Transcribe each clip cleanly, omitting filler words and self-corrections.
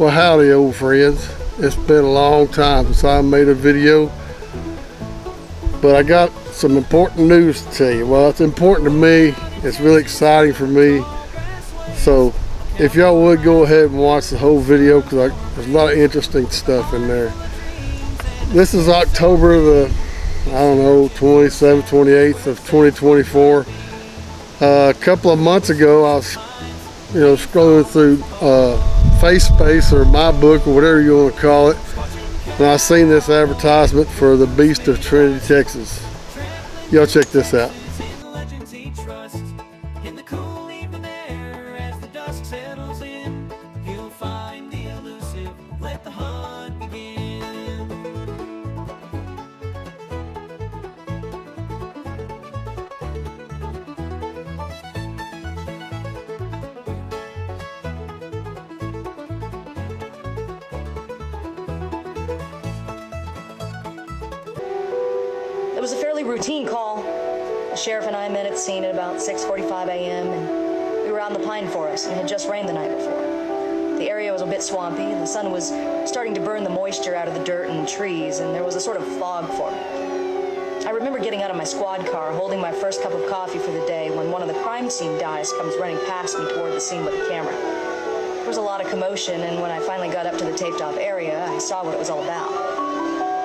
Well, howdy, old friends. It's been a long time since I made a video, but I got some important news to tell you. Well, it's important to me. It's really exciting for me. So if y'all would go ahead and watch the whole video, because there's a lot of interesting stuff in there. This is October the, 27th, 28th of 2024. A couple of months ago, I was scrolling through FaceSpace or my book or whatever you want to call it, and I seen this advertisement for the Beast of Trinity, Texas. Y'all check this out. It was a fairly routine call. The sheriff and I met at the scene at about 6:45 a.m. and we were out in the pine forest, and it had just rained the night before. The area was a bit swampy, and the sun was starting to burn the moisture out of the dirt and trees, and there was a sort of fog forming. I remember getting out of my squad car, holding my first cup of coffee for the day, when one of the crime scene guys comes running past me toward the scene with a camera. There was a lot of commotion, and when I finally got up to the taped-off area, I saw what it was all about.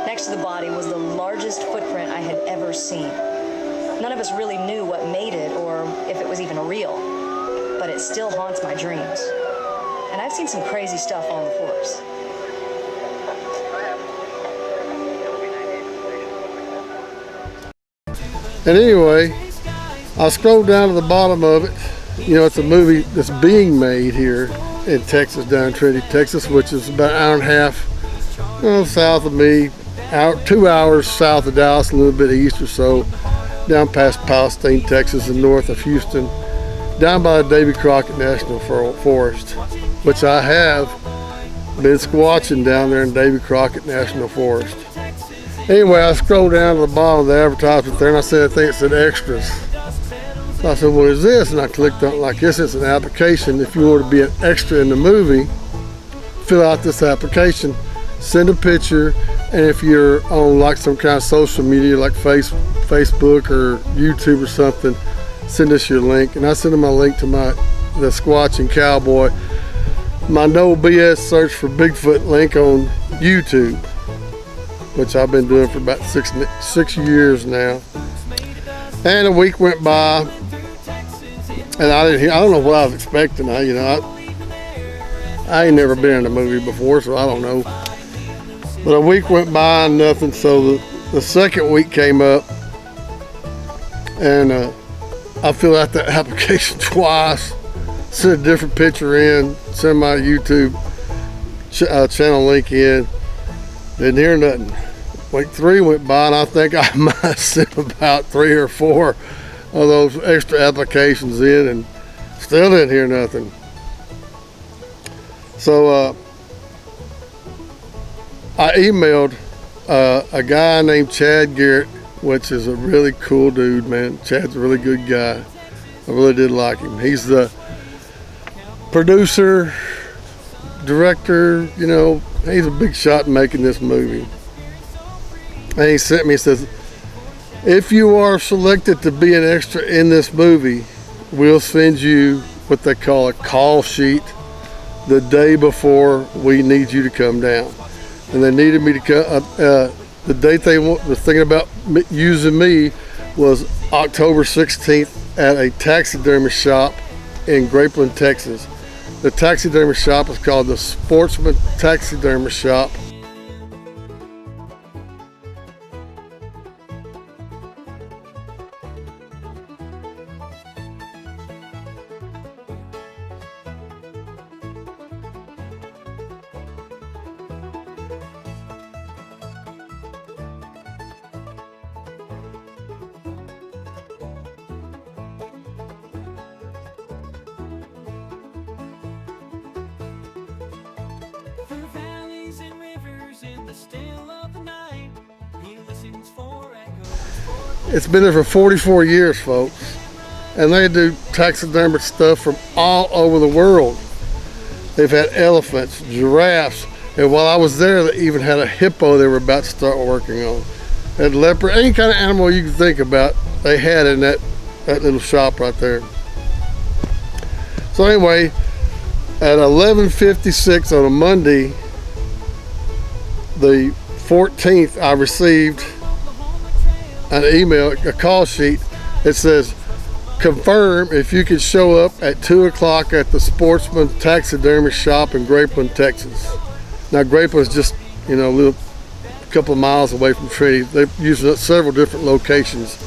Next to the body was the largest footprint I had ever seen. None of us really knew what made it or if it was even real, but it still haunts my dreams. And I've seen some crazy stuff on the force. And anyway, I scrolled down to the bottom of it. It's a movie that's being made here in Texas, down in Trinity, Texas, which is about an hour and a half south of me. 2 hours south of Dallas, a little bit east or so, down past Palestine, Texas, and north of Houston, down by the Davy Crockett National Forest, which I have been squatching down there in Davy Crockett National Forest. Anyway, I scrolled down to the bottom of the advertisement there, and I think it said extras. So I said, what is this? And I clicked on it like this. It's an application. If you want to be an extra in the movie, fill out this application, send a picture, and if you're on like some kind of social media like Facebook or YouTube or something, send us your link. And I sent them my link to the Squatchin Cowboy, my no BS search for Bigfoot link on YouTube, which I've been doing for about six years now. And a week went by, and I don't know what I was expecting. I ain't never been in a movie before, so I don't know. But a week went by and nothing, so the second week came up, and I filled out the application twice, sent a different picture in, sent my YouTube channel link in, didn't hear nothing. Week 3 went by, and I think I might have sent about 3 or 4 of those extra applications in, and still didn't hear nothing. So I emailed a guy named Chad Garrett, which is a really cool dude, man. Chad's a really good guy. I really did like him. He's the producer, director, he's a big shot in making this movie. And he sent me, he says, if you are selected to be an extra in this movie, we'll send you what they call a call sheet the day before we need you to come down. And they needed me to come, the date they were thinking about using me was October 16th at a taxidermy shop in Grapeland, Texas. The taxidermy shop is called the Sportsman Taxidermy Shop. It's been there for 44 years, folks, and they do taxidermy stuff from all over the world. They've had elephants, giraffes, and while I was there, they even had a hippo they were about to start working on. Had leopard, any kind of animal you can think about, they had in that little shop right there. So anyway, at 11:56 on a Monday, the 14th, I received an email, a call sheet. It says, confirm if you could show up at 2 o'clock at the Sportsman Taxidermy Shop in Grapeland, Texas. Now Grapeland's just, you know, a couple of miles away from Trinity. They've used several different locations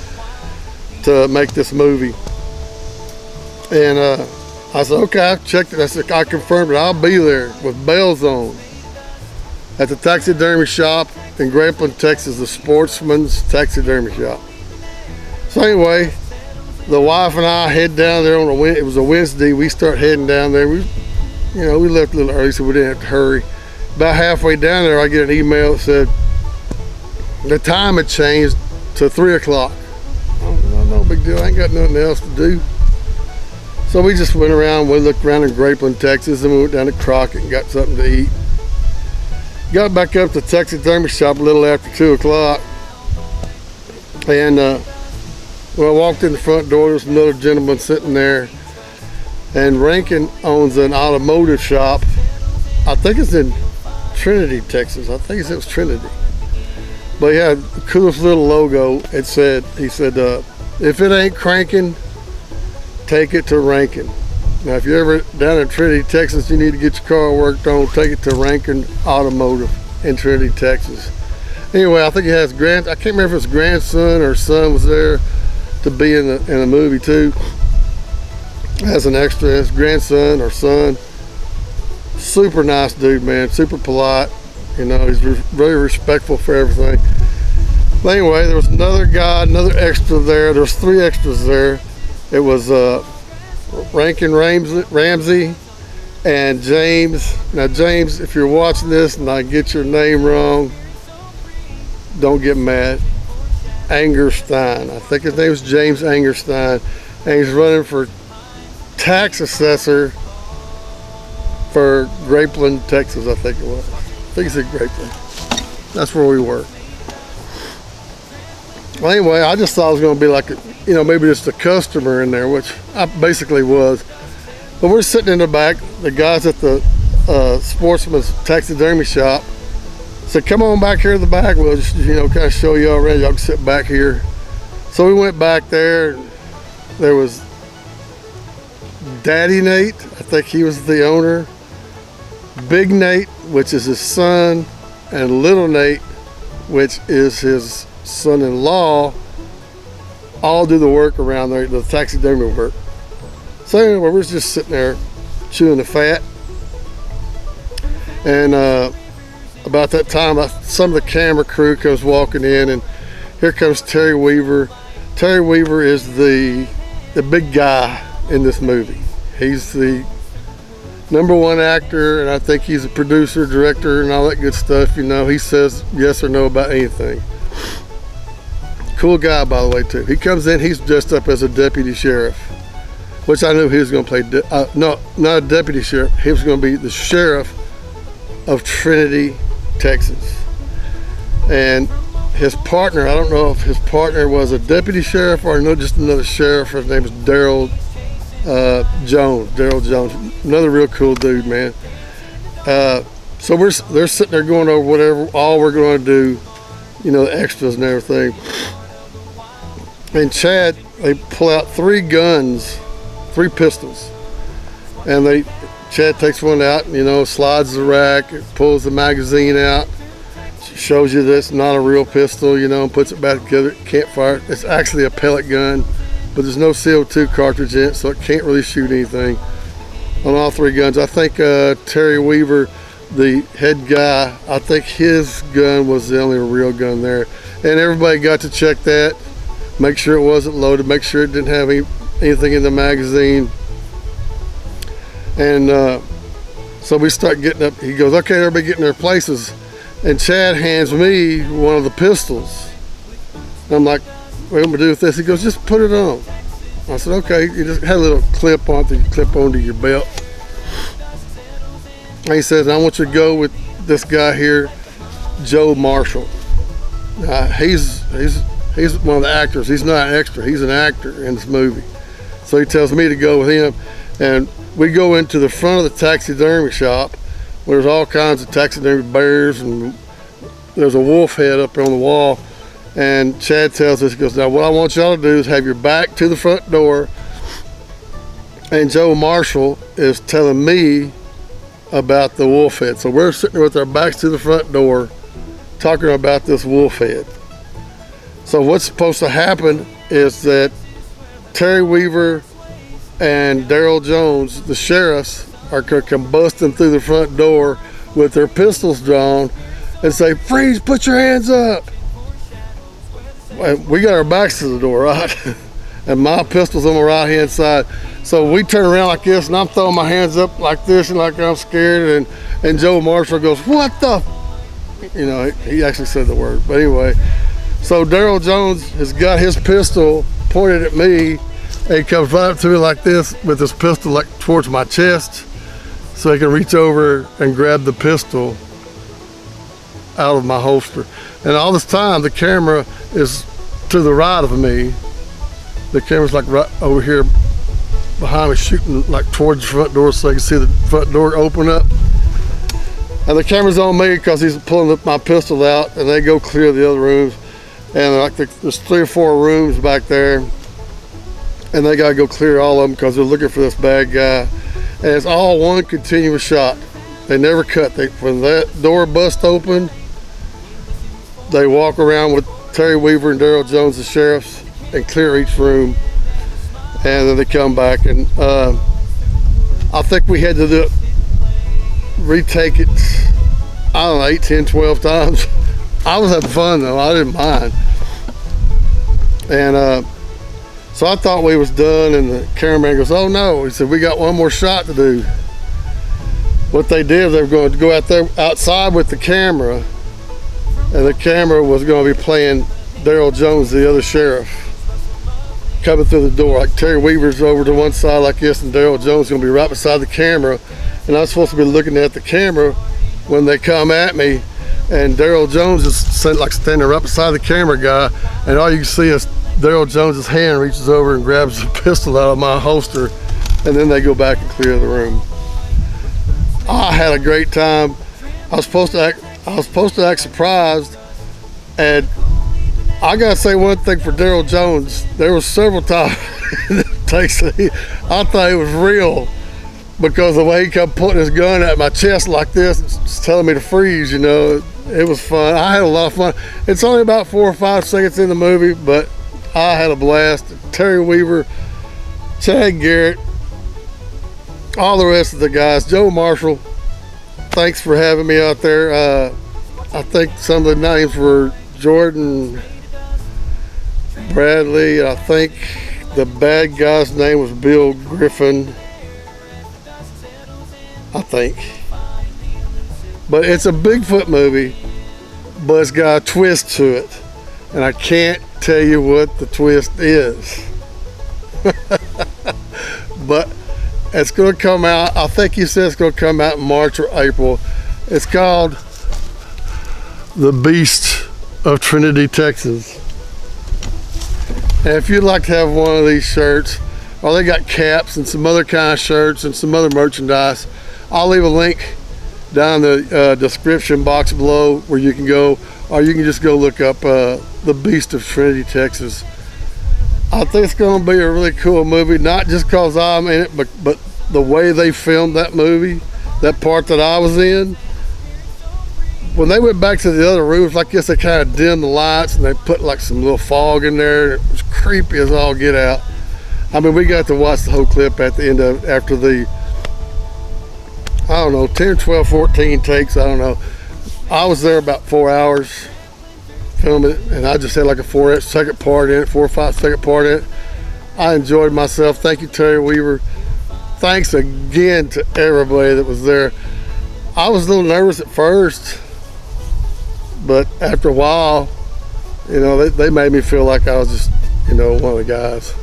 to make this movie. And I said, okay, I checked it. I said, I confirmed it. I'll be there with bells on at the taxidermy shop in Grapeland, Texas, the Sportsman's Taxidermy Shop. So anyway, the wife and I head down there on it was a Wednesday. We start heading down there. We left a little early so we didn't have to hurry. About halfway down there, I get an email that said the time had changed to 3 o'clock. No big deal. I ain't got nothing else to do. So we just went around. We looked around in Grapeland, Texas, and we went down to Crockett and got something to eat. Got back up to the taxidermy shop a little after 2 o'clock. And when I walked in the front door, there was another gentleman sitting there. And Rankin owns an automotive shop. I think it's in Trinity, Texas. I think it was Trinity. But he had the coolest little logo. He said, if it ain't cranking, take it to Rankin. Now, if you're ever down in Trinity, Texas, you need to get your car worked on, take it to Rankin Automotive in Trinity, Texas. Anyway, I think he has I can't remember if his grandson or son was there to be in the movie too. As an extra, his grandson or son. Super nice dude, man. Super polite. You know, he's very respectful for everything. But anyway, there was another guy, another extra there. There was 3 extras there. It was Rankin Ramsey and James. Now, James, if you're watching this and I get your name wrong, don't get mad. Angerstein. I think his name is James Angerstein. And he's running for tax assessor for Grapeland, Texas, I think it was. I think he said Grapeland. That's where we were. Well, anyway, I just thought it was going to be like, maybe just a customer in there, which I basically was. But we're sitting in the back. The guys at the Sportsman's Taxidermy Shop said, come on back here to the back. We'll just, kind of show you already. Y'all can sit back here. So we went back there. There was Daddy Nate. I think he was the owner. Big Nate, which is his son, and Little Nate, which is his son-in-law, all do the work around there, the taxidermy work. So anyway, we're just sitting there chewing the fat. And about that time, some of the camera crew comes walking in, and here comes Terry Weaver. Terry Weaver is the big guy in this movie. He's the #1 actor, and I think he's a producer, director, and all that good stuff. He says yes or no about anything. Cool guy, by the way, too. He comes in, he's dressed up as a deputy sheriff, which I knew he was going to play. No, not a deputy sheriff. He was going to be the sheriff of Trinity, Texas. And his partner, I don't know if his partner was a deputy sheriff or just another sheriff. His name was Daryl Jones, another real cool dude, man. So they're sitting there going over whatever all we're going to do, the extras and everything. And Chad, they pull out 3 guns, 3 pistols, and Chad takes one out, slides the rack, pulls the magazine out, shows you that it's not a real pistol, and puts it back together. Can't fire it. It's actually a pellet gun, but there's no CO2 cartridge in it, so it can't really shoot anything on all 3 guns. I think Terry Weaver, the head guy, I think his gun was the only real gun there. And everybody got to check that, make sure it wasn't loaded, make sure it didn't have anything in the magazine. And so we start getting up. He goes, okay, everybody get in their places. And Chad hands me one of the pistols. And I'm like, what am I going to do with this? He goes, just put it on. I said, okay. You just had a little clip on that you clip onto your belt. And he says, I want you to go with this guy here, Joe Marshall. He's one of the actors. He's not an extra. He's an actor in this movie. So he tells me to go with him. And we go into the front of the taxidermy shop where there's all kinds of taxidermy bears, and there's a wolf head up there on the wall. And Chad tells us, he goes, now what I want y'all to do is have your back to the front door. And Joe Marshall is telling me about the wolf head. So we're sitting there with our backs to the front door talking about this wolf head. So what's supposed to happen is that Terry Weaver and Daryl Jones, the sheriffs, are going to come busting through the front door with their pistols drawn and say, freeze, put your hands up. And we got our backs to the door, right? And my pistol's on the right hand side. So we turn around like this, and I'm throwing my hands up like this and like I'm scared, and Joe Marshall goes, what the? You know, he actually said the word. But anyway, so Daryl Jones has got his pistol pointed at me, and he comes right up to me like this with his pistol like towards my chest, so he can reach over and grab the pistol out of my holster. And all this time, the camera is to the right of me. The camera's like right over here behind me, shooting like towards the front door so I can see the front door open up. And the camera's on me because he's pulling up my pistol out, and they go clear the other rooms. And like there's 3 or 4 rooms back there, and they gotta go clear all of them because they're looking for this bad guy. And it's all one continuous shot. They never cut. When that door busts open, they walk around with Terry Weaver and Daryl Jones, the sheriffs, and clear each room. And then they come back, and I think we had to retake it, I don't know, 8, 10, 12 times. I was having fun though, I didn't mind. And so I thought we was done, and the cameraman goes, oh no, he said, we got one more shot to do. What they did, they were going to go out there outside with the camera, and the camera was going to be playing Daryl Jones, the other sheriff, coming through the door. Like Terry Weaver's over to one side like this, and Daryl Jones is going to be right beside the camera, and I'm supposed to be looking at the camera when they come at me, and Daryl Jones is like standing right beside the camera guy, and all you can see is Daryl Jones's hand reaches over and grabs the pistol out of my holster, and then they go back and clear the room. I had a great time. I was supposed to act surprised, and I gotta say one thing for Daryl Jones. There was several times I thought it was real, because the way he kept putting his gun at my chest like this, it's telling me to freeze, you know. It was fun. I had a lot of fun. It's only about 4 or 5 seconds in the movie, but I had a blast. Terry Weaver, Chad Garrett, all the rest of the guys, Joe Marshall, thanks for having me out there. I think some of the names were Jordan, Bradley. I think the bad guy's name was Bill Griffin, I think. But it's a Bigfoot movie, but it's got a twist to it, and I can't tell you what the twist is. But it's going to come out, I think he said it's going to come out in March or April. It's called The Beast of Trinity, Texas. And if you'd like to have one of these shirts, or they got caps and some other kind of shirts and some other merchandise, I'll leave a link down in the description box below where you can go, or you can just go look up The Beast of Trinity, Texas. I think it's going to be a really cool movie, not just because I'm in it, but the way they filmed that movie, that part that I was in. When they went back to the other rooms, like this, they kind of dimmed the lights and they put like some little fog in there. It was creepy as all get out. I mean, we got to watch the whole clip at the end of, after the, I don't know, 10, 12, 14 takes, I don't know. I was there about 4 hours filming it, and I just had like a 4 or 5 second part in it. I enjoyed myself. Thank you, Terry Weaver. Thanks again to everybody that was there. I was a little nervous at first, but after a while, you know, they made me feel like I was just, you know, one of the guys.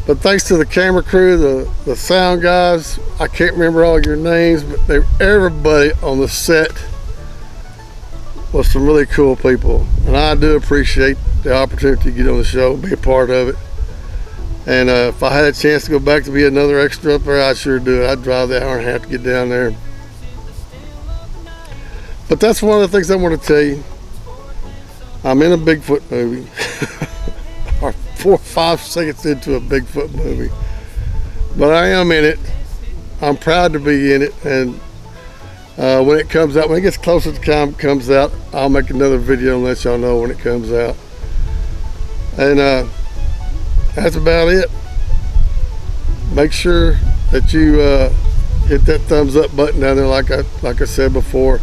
But thanks to the camera crew, the sound guys, I can't remember all your names, but everybody on the set was some really cool people. And I do appreciate the opportunity to get on the show and be a part of it. And if I had a chance to go back to be another extra up there, I'd sure do it. I'd drive the hour and a half to get down there. But that's one of the things I want to tell you. I'm in a Bigfoot movie. Or 4 or 5 seconds into a Bigfoot movie. But I am in it. I'm proud to be in it. And when it comes out, when it gets closer to the time it comes out, I'll make another video and let y'all know when it comes out. And that's about it. Make sure that you hit that thumbs up button down there like I said before.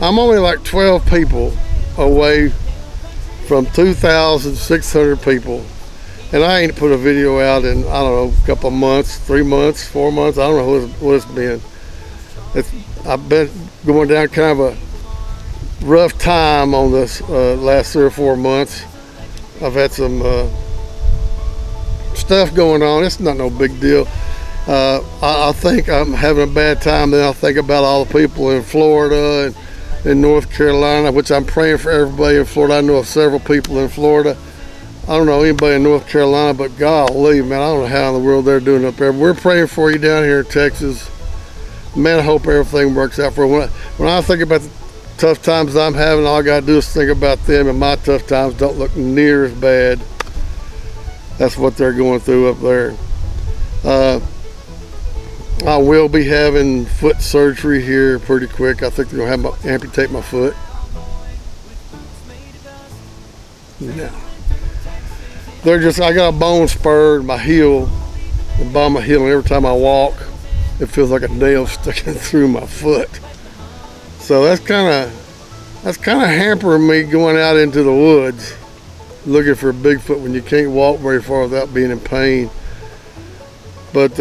I'm only like 12 people away from 2,600 people, and I ain't put a video out in, I don't know, a couple of months, 3 months, 4 months. I don't know what it's been. I've been going down kind of a rough time on this last 3 or 4 months. I've had some stuff going on. It's not no big deal. I think I'm having a bad time, then I think about all the people in Florida and in North Carolina, which I'm praying for everybody in Florida. I know of several people in Florida. I don't know anybody in North Carolina, but golly, man, I don't know how in the world they're doing up there. We're praying for you down here in Texas. Man, I hope everything works out for you. When I think about the tough times I'm having, all I got to do is think about them, and my tough times don't look near as bad. That's what they're going through up there. I will be having foot surgery here pretty quick. I think they're going to amputate my foot. Yeah. I got a bone spur in my heel, the bottom of my heel, and every time I walk, it feels like a nail sticking through my foot. So that's kind of hampering me going out into the woods looking for Bigfoot when you can't walk very far without being in pain. But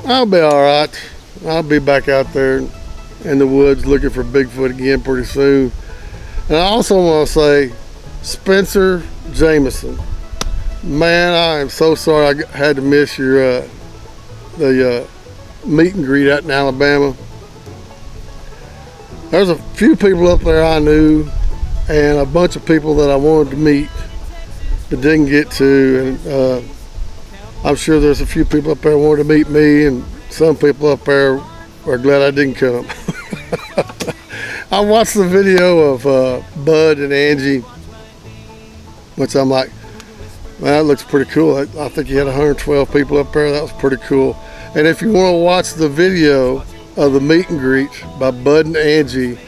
I'll be all right. I'll be back out there in the woods looking for Bigfoot again pretty soon. And I also want to say, Spencer Jameson, man, I am so sorry I had to miss your the meet and greet out in Alabama. There's a few people up there I knew, and a bunch of people that I wanted to meet but didn't get to. And I'm sure there's a few people up there who wanted to meet me, and some people up there are glad I didn't come. I watched the video of Bud and Angie, which I'm like, man, that looks pretty cool. I think he had 112 people up there. That was pretty cool. And if you want to watch the video of the meet and greet by Bud and Angie,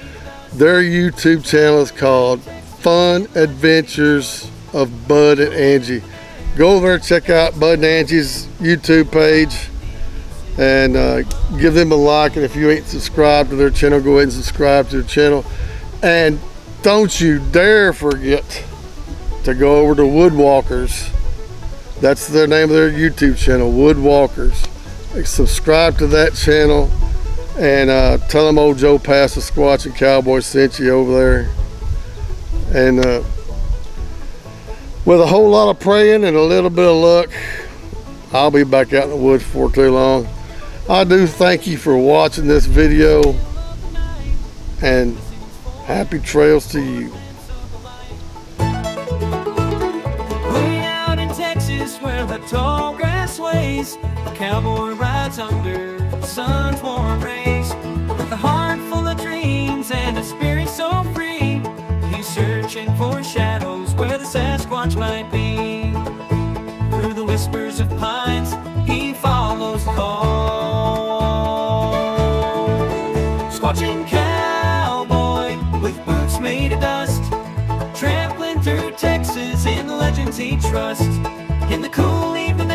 their YouTube channel is called Fun Adventures of Bud and Angie. Go over there, check out Bud and Angie's YouTube page, and give them a like. And if you ain't subscribed to their channel, go ahead and subscribe to their channel. And don't you dare forget to go over to Woodwalkers. That's the name of their YouTube channel, Woodwalkers. Subscribe to that channel, and tell them old Joe Pass the Squatchin Cowboy sent you over there. And with a whole lot of praying and a little bit of luck, I'll be back out in the woods before too long. I do thank you for watching this video, and happy trails to you. Way out in Texas where the tall grass waves, a cowboy rides under the sun's warm rays. With a heart full of dreams and a spirit so free, he's searching for shadows where the Sasquatch might be. Through the whispers of pines, he follows the call. Squatchin cowboy with boots made of dust, trampling through Texas in the legends he trusts. In the cool evening